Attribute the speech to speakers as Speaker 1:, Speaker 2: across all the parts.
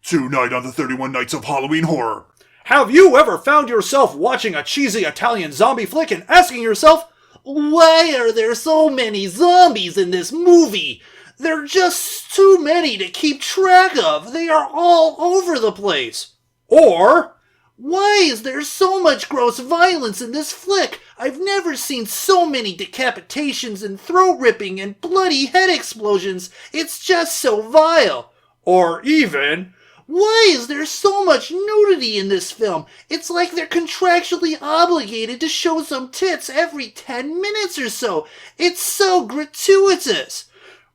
Speaker 1: Tonight on the 31 Nights of Halloween Horror.
Speaker 2: Have you ever found yourself watching a cheesy Italian zombie flick and asking yourself, why are there so many zombies in this movie? There are just too many to keep track of. They are all over the place. Or, why is there so much gross violence in this flick? I've never seen so many decapitations and throat ripping and bloody head explosions. It's just so vile. Or even, why is there so much nudity in this film? It's like they're contractually obligated to show some tits every 10 minutes or so. It's so gratuitous.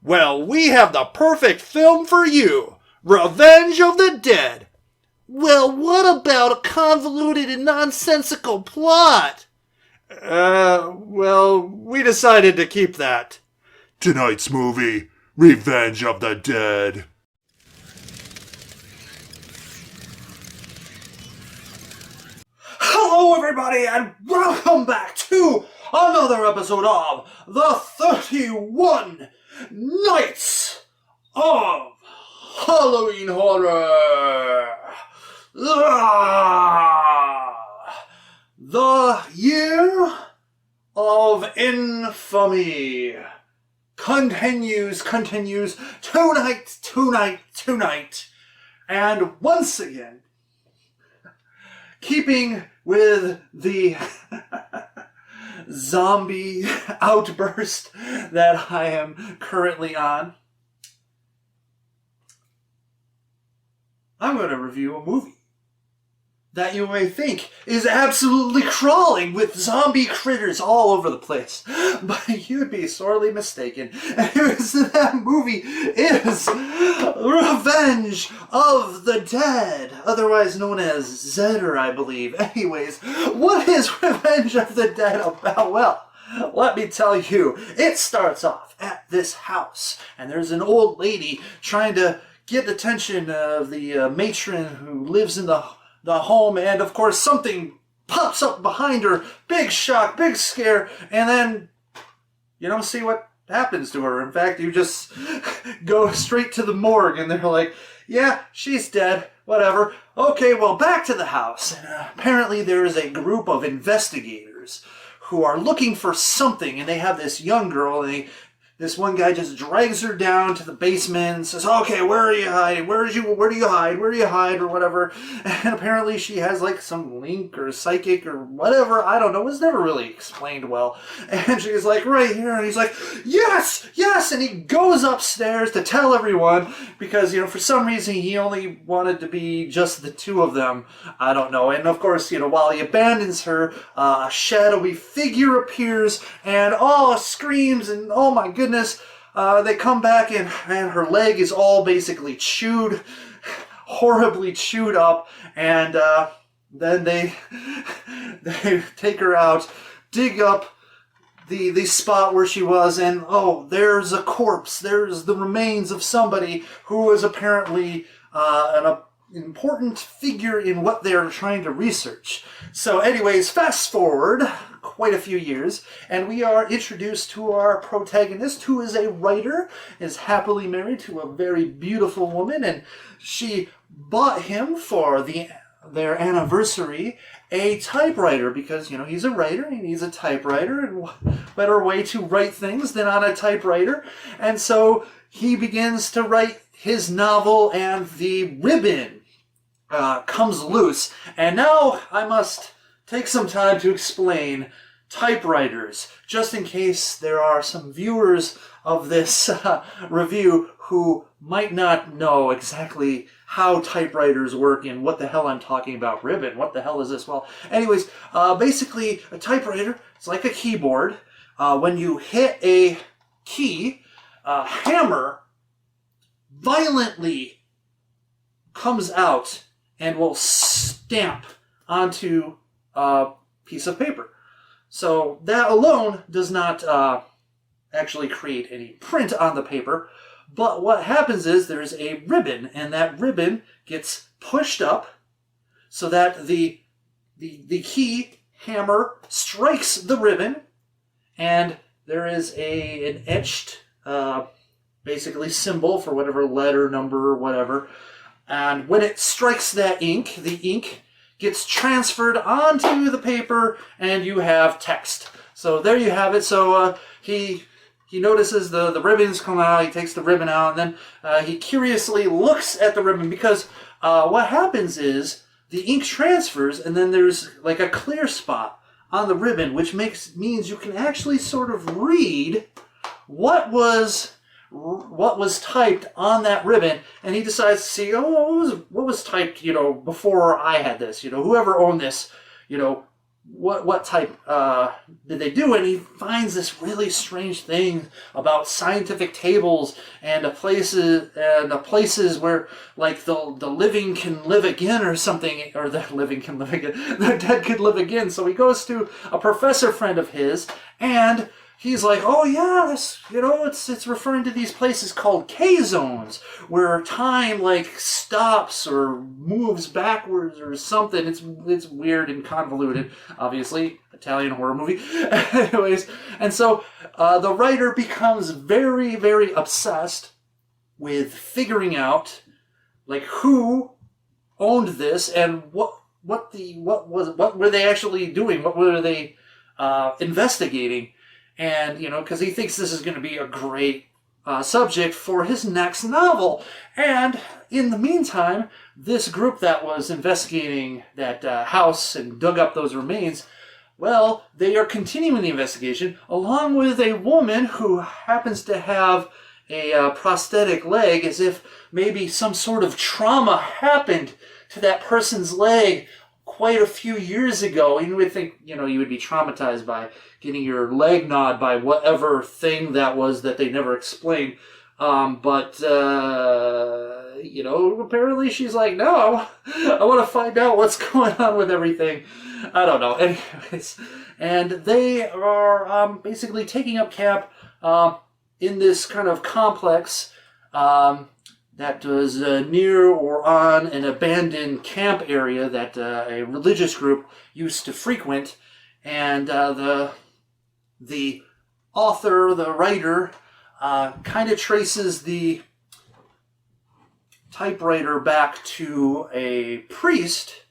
Speaker 2: Well, we have the perfect film for you. Revenge of the Dead. Well, what about a convoluted and nonsensical plot? Well, we decided to keep that.
Speaker 1: Tonight's movie, Revenge of the Dead.
Speaker 2: Hello everybody and welcome back to another episode of the 31 Nights of Halloween Horror. The Year of Infamy continues tonight, and once again, keeping with the zombie outburst that I am currently on, I'm going to review a movie that you may think is absolutely crawling with zombie critters all over the place. But you'd be sorely mistaken. That movie is Revenge of the Dead, otherwise known as Zedder, I believe. Anyways, what is Revenge of the Dead about? Well, let me tell you, it starts off at this house, and there's an old lady trying to get the attention of the matron who lives in the home, and of course something pops up behind her. Big shock, big scare, and then you don't see what happens to her. In fact, you just go straight to the morgue, and they're like, yeah, she's dead, whatever. Okay, well, back to the house, and apparently there is a group of investigators who are looking for something, and they have this young girl, and this one guy just drags her down to the basement and says, okay, where are you hiding? Where do you hide? Or whatever. And apparently she has like some link or psychic or whatever. I don't know. It was never really explained well. And she's like, right here. And he's like, yes. And he goes upstairs to tell everyone because, for some reason he only wanted to be just the two of them. I don't know. And of course, while he abandons her, a shadowy figure appears and screams and oh my goodness. They come back and her leg is all basically chewed, horribly chewed up, and then they take her out, dig up the spot where she was, and there's a corpse. There's the remains of somebody who was apparently an important figure in what they're trying to research. So anyways, fast forward quite a few years, and we are introduced to our protagonist, who is a writer, is happily married to a very beautiful woman, and she bought him for their anniversary a typewriter because, he's a writer, he needs a typewriter, and what better way to write things than on a typewriter. And so he begins to write his novel, and the ribbon comes loose. And now I must take some time to explain typewriters, just in case there are some viewers of this review who might not know exactly how typewriters work and what the hell I'm talking about. Ribbon, what the hell is this? Well, anyways, basically a typewriter is like a keyboard. When you hit a key, a hammer violently comes out and will stamp onto a piece of paper. So that alone does not actually create any print on the paper, but what happens is there's a ribbon, and that ribbon gets pushed up so that the key hammer strikes the ribbon, and there is an etched basically symbol for whatever letter, number, or whatever And when it strikes that ink, the ink gets transferred onto the paper, and you have text. So there you have it. So he notices the ribbons come out. He takes the ribbon out, and then he curiously looks at the ribbon, because what happens is the ink transfers, and then there's like a clear spot on the ribbon, which means you can actually sort of read what was typed on that ribbon. And he decides to see, what was typed, before I had this, whoever owned this, what type did they do? And he finds this really strange thing about scientific tables and the places where, like, the living can live again or something, or the living can live again, the dead could live again. So he goes to a professor friend of his, and he's like, oh yeah, this, it's referring to these places called K-zones, where time like stops or moves backwards or something. It's weird and convoluted, obviously, Italian horror movie. Anyways, and so the writer becomes very, very obsessed with figuring out like who owned this and what were they actually doing? What were they investigating? And, because he thinks this is going to be a great subject for his next novel. And in the meantime, this group that was investigating that house and dug up those remains, well, they are continuing the investigation along with a woman who happens to have a prosthetic leg, as if maybe some sort of trauma happened to that person's leg quite a few years ago. And you would think, you would be traumatized by getting your leg gnawed by whatever thing that was that they never explained. But apparently she's like, no, I want to find out what's going on with everything. I don't know. Anyways, and they are basically taking up camp in this kind of complex that was near or on an abandoned camp area that a religious group used to frequent. And the author, the writer, kind of traces the typewriter back to a priest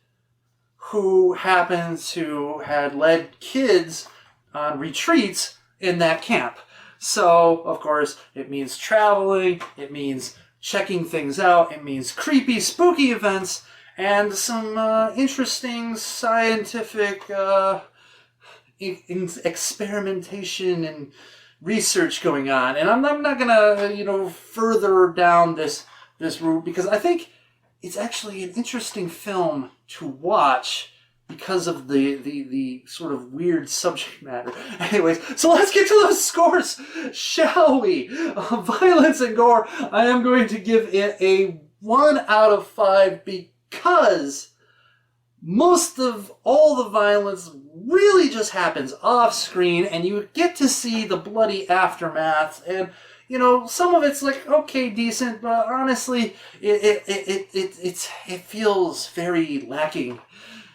Speaker 2: who happens to had led kids on retreats in that camp. So, of course, it means traveling, it means checking things out, it means creepy, spooky events, and some interesting scientific experimentation and research going on. And I'm not gonna, further down this route, because I think it's actually an interesting film to watch because of the sort of weird subject matter. Anyways, so let's get to those scores, shall we? Violence and gore, I am going to give it a 1 out of 5 because most of all the violence really just happens off screen, and you get to see the bloody aftermath. And some of it's like, okay, decent, but honestly, it feels very lacking.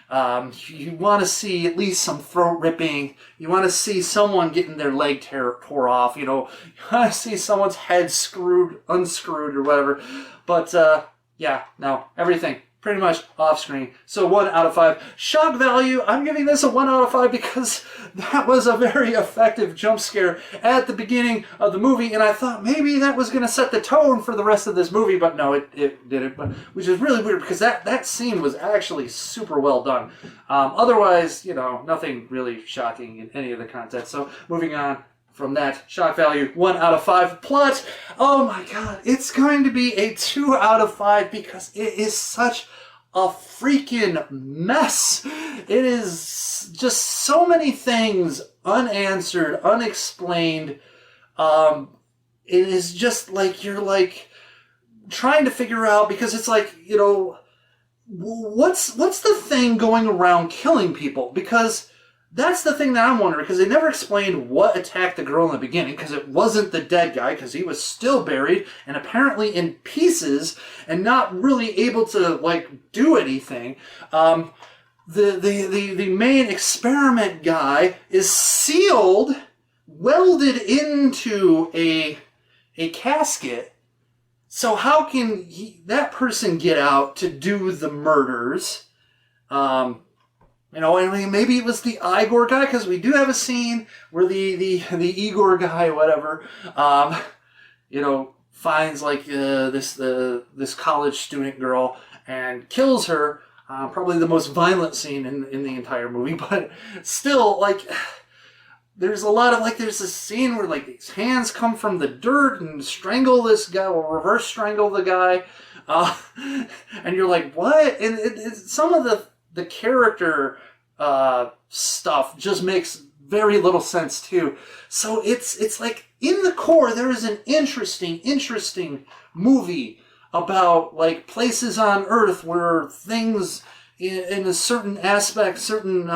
Speaker 2: You want to see at least some throat ripping. You want to see someone getting their leg tore off. You want to see someone's head unscrewed or whatever. But everything pretty much off screen. So 1 out of 5. Shock value, I'm giving this a 1 out of 5 because that was a very effective jump scare at the beginning of the movie, and I thought maybe that was going to set the tone for the rest of this movie, but no, it didn't, which is really weird because that scene was actually super well done. Otherwise, nothing really shocking in any of the content. So moving on from that, shock value, 1 out of 5. Plot, oh my god, it's going to be a 2 out of 5 because it is such a freaking mess. It is just so many things unanswered, unexplained. It is just like you're like trying to figure out, because it's like, what's the thing going around killing people? Because that's the thing that I'm wondering, because they never explained what attacked the girl in the beginning, because it wasn't the dead guy, because he was still buried and apparently in pieces and not really able to do anything. The main experiment guy is sealed, welded into a casket, So how can that person get out to do the murders? You know, I mean, maybe it was the Igor guy, because we do have a scene where the Igor guy, whatever, you know, finds like this college student girl and kills her. Probably the most violent scene in the entire movie, but still, like, there's a lot of, like, there's this scene where, like, these hands come from the dirt and strangle this guy, or reverse strangle the guy, and you're like, what? And some of the character stuff just makes very little sense, too. So it's like, in the core, there is an interesting movie about, like, places on Earth where things in a certain aspect, certain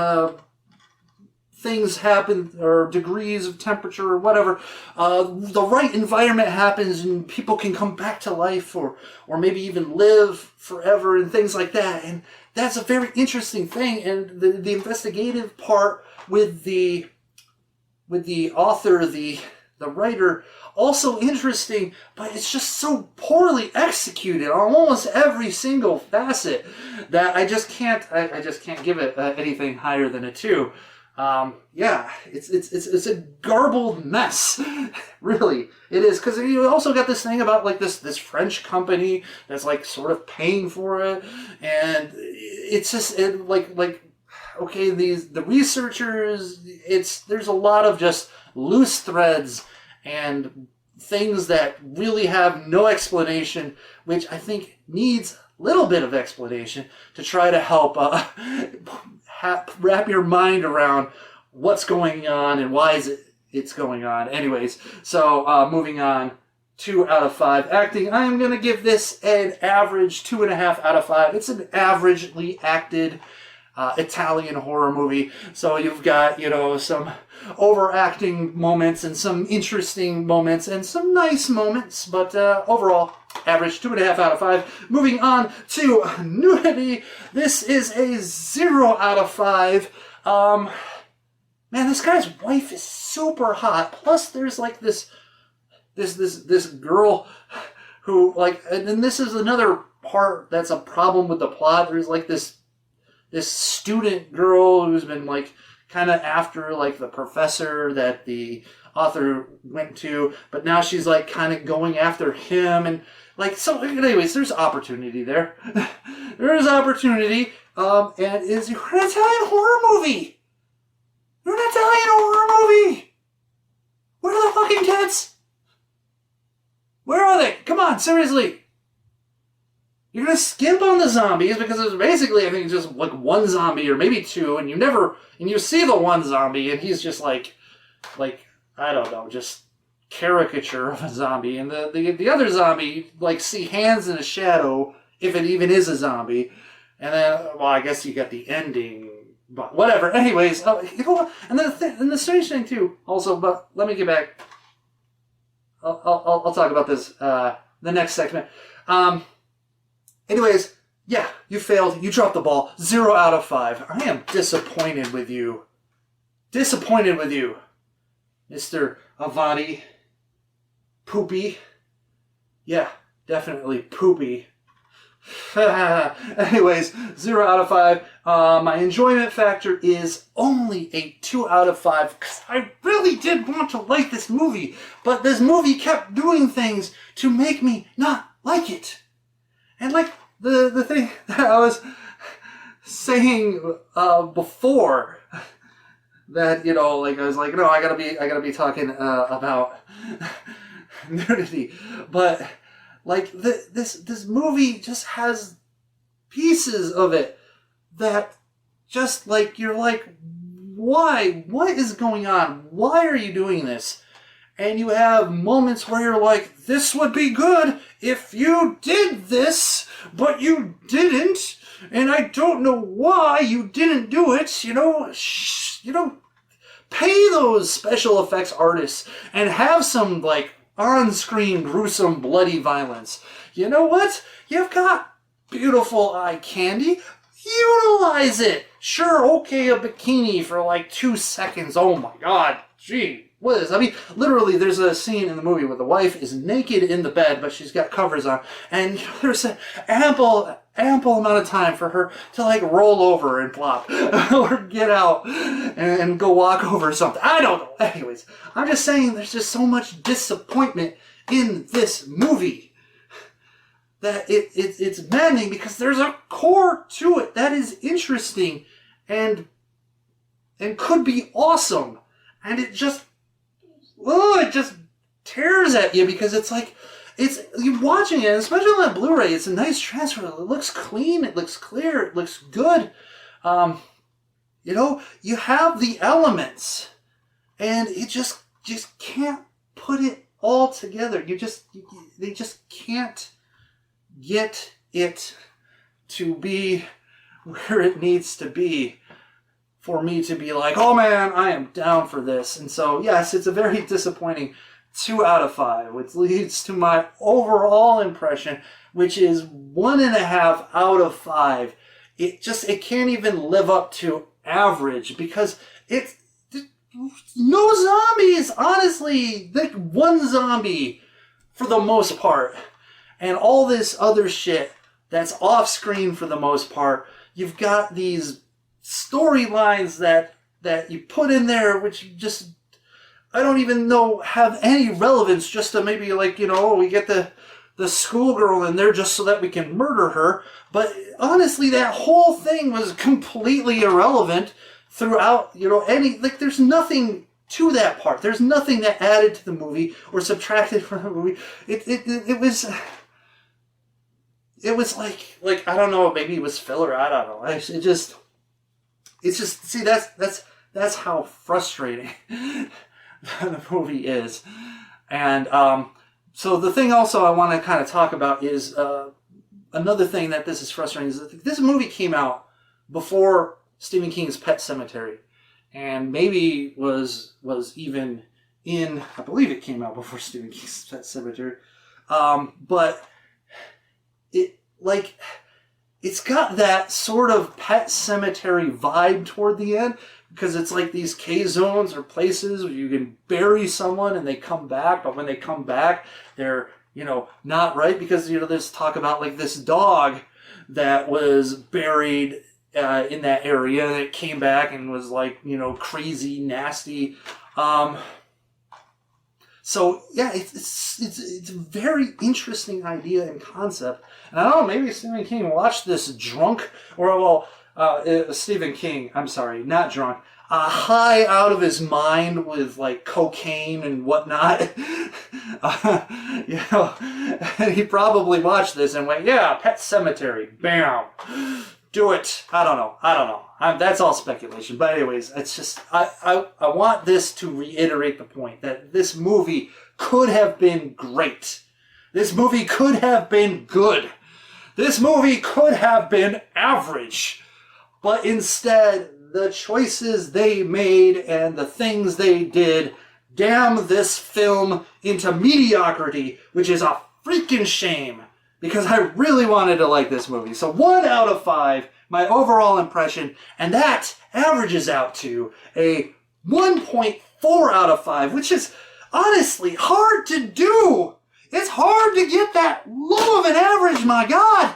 Speaker 2: things happen, or degrees of temperature or whatever, the right environment happens and people can come back to life, or maybe even live forever and things like that. And that's a very interesting thing. And the investigative part with the author, the writer, also interesting, but it's just so poorly executed on almost every single facet that I just can't give it anything higher than a 2. Yeah, it's a garbled mess. Really, it is, because you also got this thing about, like, this French company that's, like, sort of paying for it, and it's just like okay, the researchers, there's a lot of just loose threads and things that really have no explanation, which I think needs a little bit of explanation to try to help wrap your mind around what's going on and why it's going on. Anyways, so moving on, 2 out of 5. Acting, I am going to give this an average 2.5 out of 5. It's an averagely acted Italian horror movie. So you've got, you know, some overacting moments and some interesting moments and some nice moments, but overall, average 2.5 out of 5. Moving on to Nudity. This is a 0 out of 5. Man, this guy's wife is super hot. Plus, there's like this girl who, like, and this is another part that's a problem with the plot. There's like this student girl who's been, like, kind of after, like, the professor that the author went to, but now she's, like, kind of going after him, and, like, so anyways, there's opportunity there. There is opportunity, and you're an Italian horror movie. You're an Italian horror movie. Where are the fucking tits? Where are they? Come on, seriously. You're gonna skimp on the zombies because there's basically, I think, just like one zombie or maybe 2, and you see the one zombie and he's just like I don't know, just caricature of a zombie, and the other zombie, like, see hands in a shadow if it even is a zombie, and then, well, I guess you got the ending, but whatever. Anyways, you know what? And then the strange thing too, also, but let me get back. I'll talk about this the next segment. Anyways, yeah, you failed. You dropped the ball. 0 out of 5. I am disappointed with you. Disappointed with you, Mr. Avati. Poopy. Yeah, definitely poopy. Anyways, 0 out of 5. My enjoyment factor is only a 2 out of 5 because I really did want to like this movie, but this movie kept doing things to make me not like it. And, like, the thing that I was saying before, that, you know, like, I was like, no, I gotta be talking about Nudity, but, like, this movie just has pieces of it that just, like, you're like, why? What is going on? Why are you doing this? And you have moments where you're like, this would be good if you did this, but you didn't, and I don't know why you didn't do it. You know, pay those special effects artists and have some, like, on-screen gruesome bloody violence. You know what? You've got beautiful eye candy. Utilize it. Sure, okay, a bikini for like 2 seconds. Oh my god, gee, what is. I mean, literally, there's a scene in the movie where the wife is naked in the bed, but she's got covers on, and there's an ample amount of time for her to like roll over and flop, or get out and go walk over or something. I don't know. Anyways, I'm just saying there's just so much disappointment in this movie that it's maddening, because there's a core to it that is interesting and could be awesome, and it just tears at you, because it's like, you're watching it, especially on that Blu-ray, it's a nice transfer. It looks clean, it looks clear, it looks good. You have the elements, and it just can't put it all together. They just can't get it to be where it needs to be for me to be like, oh man, I am down for this. And so, yes, it's a very disappointing 2 out of 5, which leads to my overall impression, which is 1.5 out of 5. It can't even live up to average, because it's no zombies, honestly. Like, one zombie for the most part, and all this other shit that's off screen for the most part. You've got these storylines that you put in there, which just, I don't even know, have any relevance, just to maybe like, we get the schoolgirl in there just so that we can murder her. But honestly, that whole thing was completely irrelevant throughout, there's nothing to that part. There's nothing that added to the movie or subtracted from the movie. It was like I don't know, maybe it was filler, I don't know. It's just see, that's how frustrating the movie is. And so the thing also I want to kind of talk about is another thing that this is frustrating is that this movie came out before Stephen King's Pet Sematary, and maybe was even in, I believe it came out before Stephen King's Pet Sematary, but it's got that sort of Pet Sematary vibe toward the end, because it's like these K-zones or places where you can bury someone and they come back, but when they come back, they're, not right, because, there's talk about like this dog that was buried in that area, and it came back and was like, crazy, nasty. So yeah, it's a very interesting idea and concept. And I don't know, maybe Stephen King watched this drunk, or Stephen King, I'm sorry, not drunk, high out of his mind with like cocaine and whatnot. And he probably watched this and went, yeah, Pet Sematary, bam, do it. I don't know. That's all speculation. But anyways, it's just, I want this to reiterate the point that this movie could have been great. This movie could have been good. This movie could have been average. But instead, the choices they made and the things they did damn this film into mediocrity, which is a freaking shame, because I really wanted to like this movie. So 1 out of 5, my overall impression, and that averages out to a 1.4 out of 5, which is honestly hard to do. It's hard to get that low of an average, my God.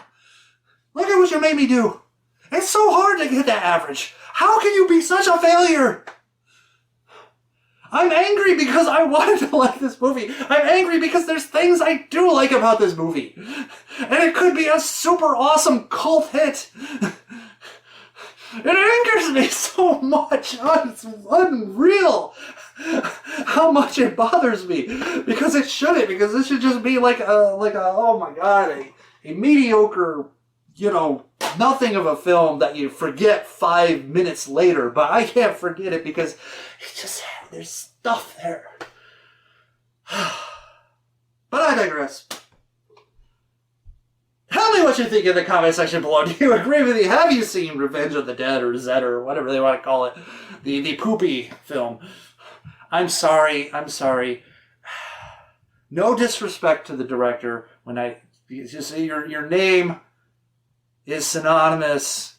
Speaker 2: Look at what you made me do. It's so hard to get that average. How can you be such a failure? I'm angry because I wanted to like this movie. I'm angry because there's things I do like about this movie. And it could be a super awesome cult hit. It angers me so much. It's unreal how much it bothers me. Because it shouldn't. Because this should just be like a oh my God, a mediocre, nothing of a film that you forget 5 minutes later. But I can't forget it because it just, there's stuff there. But I digress. Tell me what you think in the comment section below. Do you agree with me? Have you seen Revenge of the Dead, or Zed, or whatever they want to call it? The poopy film. I'm sorry. No disrespect to the director. When you see your name is synonymous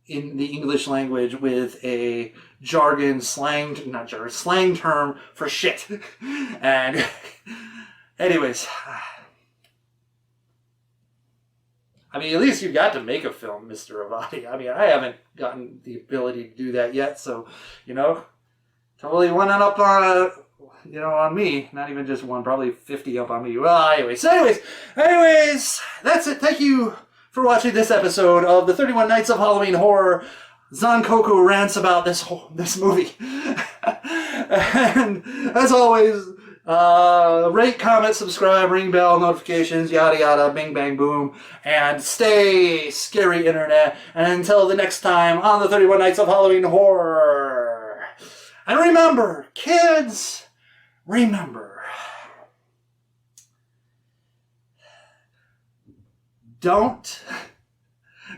Speaker 2: in the English language with a slang term for shit. And anyways, I mean, at least you got to make a film, Mr. Avati. I mean, I haven't gotten the ability to do that yet, so, totally one up on, on me. Not even just one, probably 50 up on me. Well, anyways, that's it. Thank you for watching this episode of the 31 Nights of Halloween Horror. Zankoku rants about this movie. And as always, rate, comment, subscribe, ring bell, notifications, yada yada, bing bang boom, and stay scary internet. And until the next time on the 31 Nights of Halloween Horror. And remember, kids, don't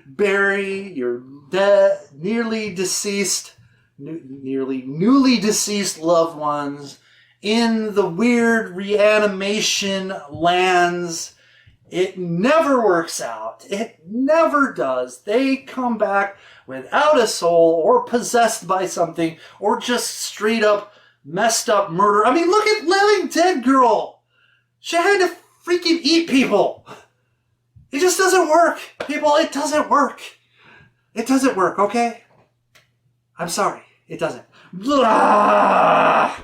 Speaker 2: bury your newly deceased loved ones in the weird reanimation lands. It never works out. It never does. They come back without a soul or possessed by something or just straight up messed up murder. I mean, look at Living Dead Girl. She had to freaking eat people. It just doesn't work. People, it doesn't work. It doesn't work, okay? I'm sorry. It doesn't. Blah!